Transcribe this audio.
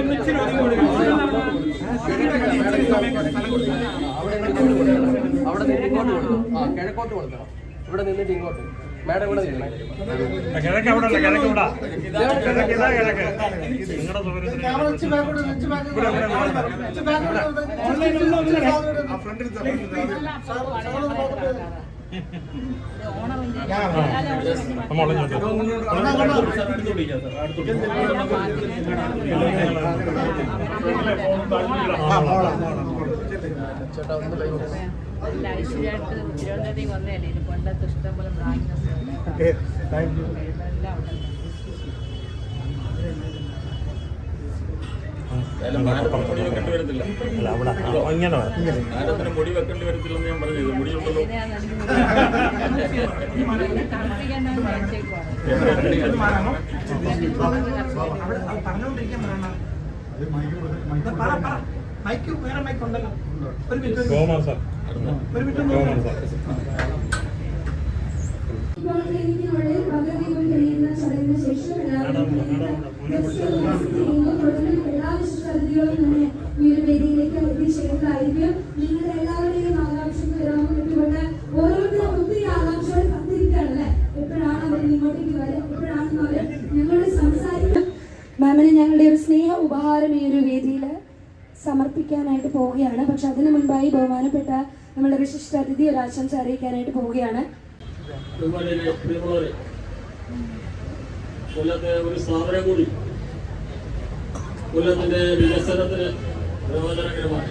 ഇങ്ങോട്ട് കൊടുക്കണം. കിഴക്കോട്ട് കൊടുക്കണം. ഇവിടെ നിന്നിട്ട് ഇങ്ങോട്ട്. മാഡം ഇവിടെ നിൽക്കണം. കിഴക്ക് അവിടെ അല്ല, കിഴക്ക് ഇവിടെ. കിഴക്ക് ഐശ്വര്യമായിട്ട് തിരുവനന്തപുരത്തേക്ക് വന്നതല്ലേ, ഇത് കൊല്ലത്ത് ഇഷ്ടംപോലെ ബ്രാൻഡ്സ് മുടി വെക്കേണ്ടി വരത്തില്ല. മുടി വെക്കേണ്ടി വരത്തില്ലെന്ന് ഞാൻ പറഞ്ഞത്. മുടിയുണ്ടല്ലോ. വേദിയിലേക്ക് എത്തിച്ചേർന്നതായിരിക്കും. നിങ്ങളുടെ എല്ലാവരുടെയും ആകാംക്ഷകൾ ഇട്ടുകൊണ്ട് ഓരോരുത്തരും ഒത്തിരി ആകാംക്ഷകൾ കാത്തിരിക്കുകയാണല്ലേ, എപ്പോഴാണ് അവർ ഇങ്ങോട്ടേക്ക് വരും, എപ്പോഴാണെന്ന് അവർ ഞങ്ങളോട് സംസാരിക്കും. മാമിന് ഞങ്ങളുടെ ഒരു സ്നേഹ ഉപഹാരം ഈ ഒരു വേദിയിൽ സമർപ്പിക്കാനായിട്ട് പോവുകയാണ്. പക്ഷെ അതിനു മുൻപായി ബഹുമാനപ്പെട്ട നമ്മുടെ വിശിഷ്ട അതിഥി ഒരു ആശംസ അറിയിക്കാനായിട്ട് പോവുകയാണ്. കൊല്ലത്തെ ഒരു സ്ഥാപനം കൂടി കൊല്ലത്തിന്റെ വികസനത്തിന് പ്രയോജനകരമാണ്.